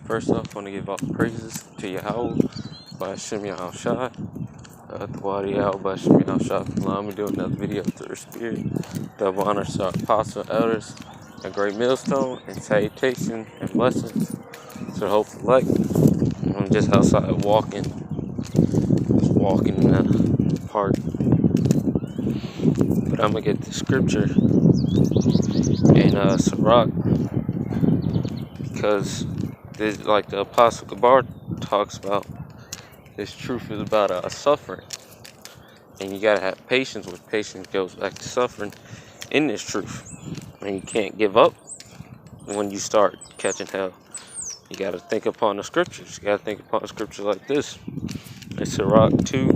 First off, I want to give all the praises to Yahweh by Hashem Yahushua. Thwadi Yahweh by Hashem Yahushua for allowing me to do another video through the Spirit. Double honor to our apostle, elders, a great millstone, and salutation and blessings to the hopeful light. I'm just outside walking, in the park. But I'm going to get the scripture in Sirach, because this, like the Apostle Gabar talks about, this truth is about suffering, and you gotta have patience. With patience goes back to suffering in this truth, and you can't give up when you start catching hell. You gotta think upon the scriptures. You gotta think upon the scriptures like this. It's Sirach 2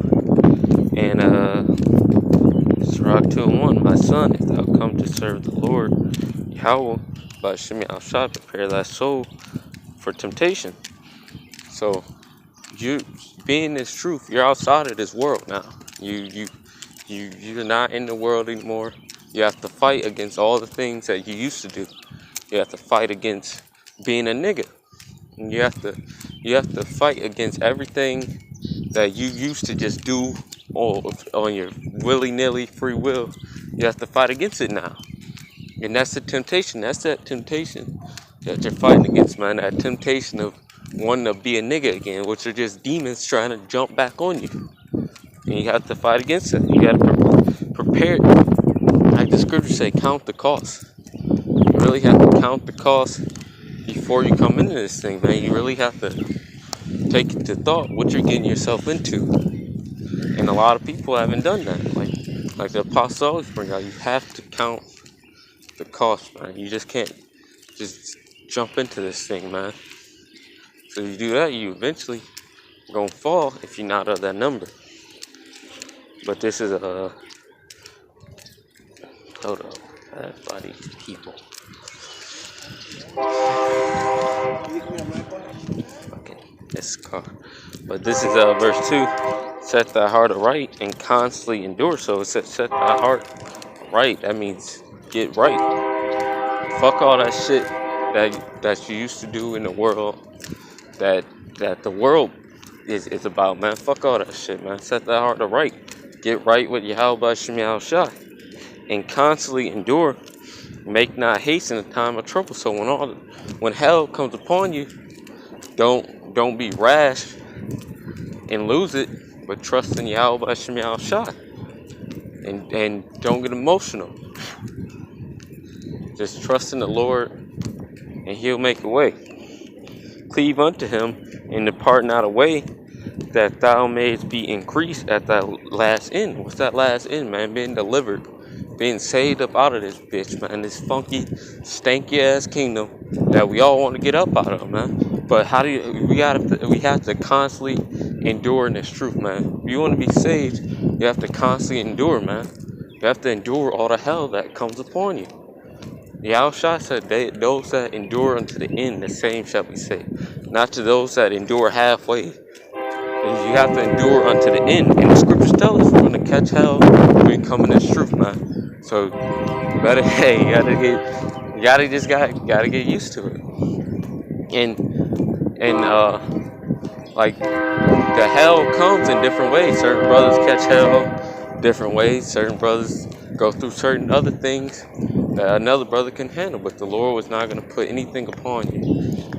and Sirach 2 and 1. My son, if thou come to serve the Lord Yahweh by Hashem Yahushua, prepare thy soul for temptation. So you being this truth, you're outside of this world now. You're not in the world anymore. You have to fight against all the things that you used to do. You have to fight against being a nigga. And you have to fight against everything that you used to just do on your willy-nilly free will. You have to fight against it now. And that's the temptation. That's that temptation that you're fighting against, man. That temptation of wanting to be a nigga again, which are just demons trying to jump back on you. And you have to fight against it. You got to prepare. Like the scriptures say, count the cost. You really have to count the cost before you come into this thing, man. You really have to take it to thought what you're getting yourself into. And a lot of people haven't done that. Like the apostle always bring out, you have to count the cost, man. You just can't just jump into this thing, man. So you do that, you eventually gonna fall if you're not of that number. But this is hold on, everybody, people. Okay, this car. But this is verse 2. Set thy heart aright and constantly endure. So it says set thy heart right. That means get right. Fuck all that shit that you used to do in the world. That the world is about, man. Fuck all that shit, man. Set that heart to right. Get right with Yahweh by Hashem Yahushua. And constantly endure. Make not haste in the time of trouble. So when hell comes upon you, don't be rash and lose it, but trust in Yahweh by Hashem Yahushua. And don't get emotional. Just trust in the Lord, and He'll make a way. Cleave unto Him, and depart not away, that thou mayest be increased at thy last end. What's that last end, man? Being delivered, being saved up out of this bitch, man. This funky, stanky ass kingdom that we all want to get up out of, man. But how do we have to constantly endure in this truth, man. If you want to be saved, you have to constantly endure, man. You have to endure all the hell that comes upon you. Yahushua said, those that endure unto the end, the same shall be saved. Not to those that endure halfway. You have to endure unto the end. And the scriptures tell us we're going to catch hell when we come in this truth, man. So, you gotta get used to it. And like, the hell comes in different ways. Certain brothers catch hell different ways. Certain brothers go through certain other things that another brother can handle, but the Lord was not going to put anything upon you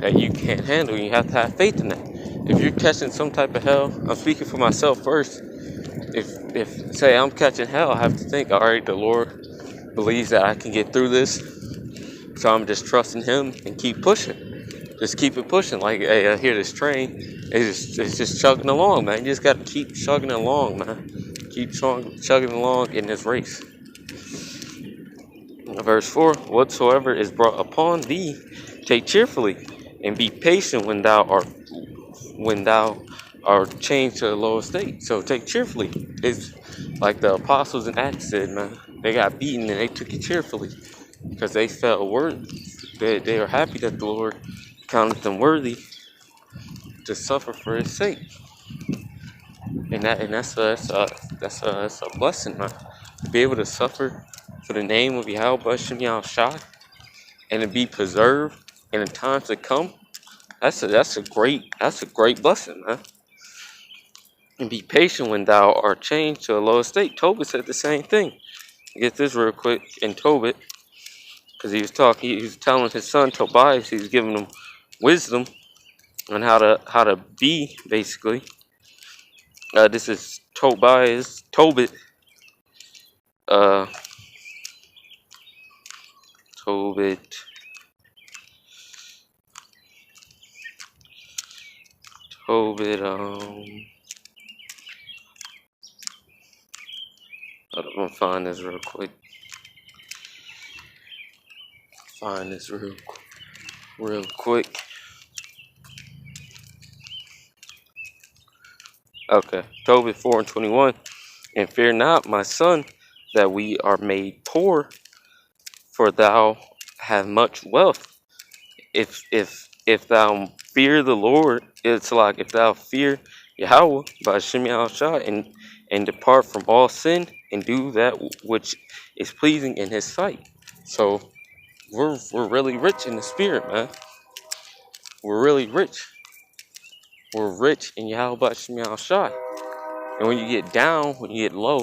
that you can't handle. You have to have faith in that. If you're catching some type of hell, I'm speaking for myself first. If say I'm catching hell, I have to think, all right, the Lord believes that I can get through this, so I'm just trusting Him and keep pushing. Just keep it pushing. Like, hey, I hear this train. It's just chugging along, man. You just got to keep chugging along, man. Keep chugging along in this race. Verse 4, whatsoever is brought upon thee, take cheerfully, and be patient when thou art changed to the lower state. So take cheerfully. It's like the apostles in Acts said, man. They got beaten and they took it cheerfully because they felt worthy. They were happy that the Lord counted them worthy to suffer for His sake. And that's a blessing, man. To be able to suffer for the name of Yahweh Hashem Yahushua and to be preserved in the times to come. That's a great blessing, man. And be patient when thou art changed to a lower state. Tobit said the same thing. Get this real quick in Tobit, because he was telling his son Tobias, he was giving him wisdom on how to be, basically. This is Tobit, uh, Tobit, Tobit. I'm gonna find this real quick. Real quick. Okay, Tobit 4:21. And fear not, my son, that we are made poor, for thou have much wealth. If thou fear the Lord, it's like if thou fear Yahweh by Shem Shah and depart from all sin and do that which is pleasing in His sight. So we're really rich in the spirit, man. We're really rich. We're rich in Yahweh by Shem Shah. And when you get down, when you get low,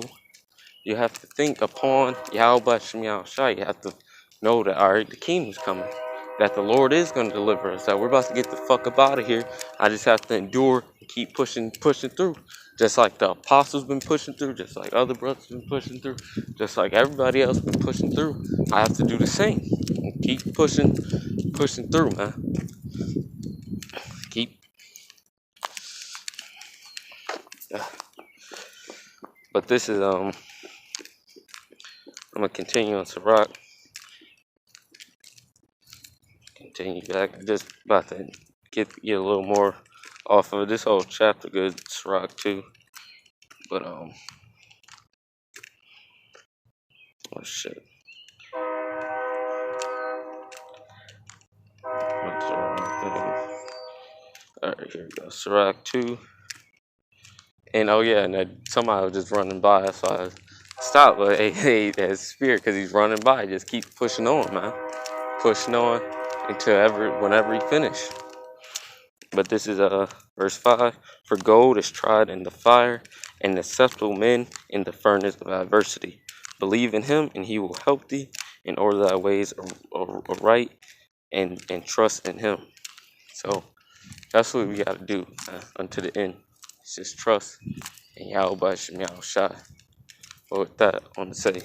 you have to think upon Yahweh Shem Shai. You have to know that, all right, the kingdom's coming. That the Lord is going to deliver us. That we're about to get the fuck up out of here. I just have to endure and keep pushing through. Just like the apostles been pushing through. Just like other brothers been pushing through. Just like everybody else been pushing through. I have to do the same. And keep pushing through, man. Keep. But this is, I'm going to continue on Sirach. Continue back. Just about to get a little more off of this whole chapter. Good Sirach too. But oh shit. What's the wrong thing? Alright, here we go. Sirach 2. And oh yeah, and somebody was just running by, so I stopped. But hey, that spirit, because he's running by, just keep pushing on, man. Pushing on until whenever he finish. But this is verse 5. For gold is tried in the fire, and acceptable men in the furnace of adversity. Believe in him, and he will help thee, and order thy ways aright, and trust in him. So that's what we got to do unto the end. It's just trust in Yahweh Shem Shai. But with that, I want to say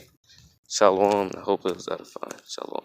shalom. I hope it was edifying. Shalom.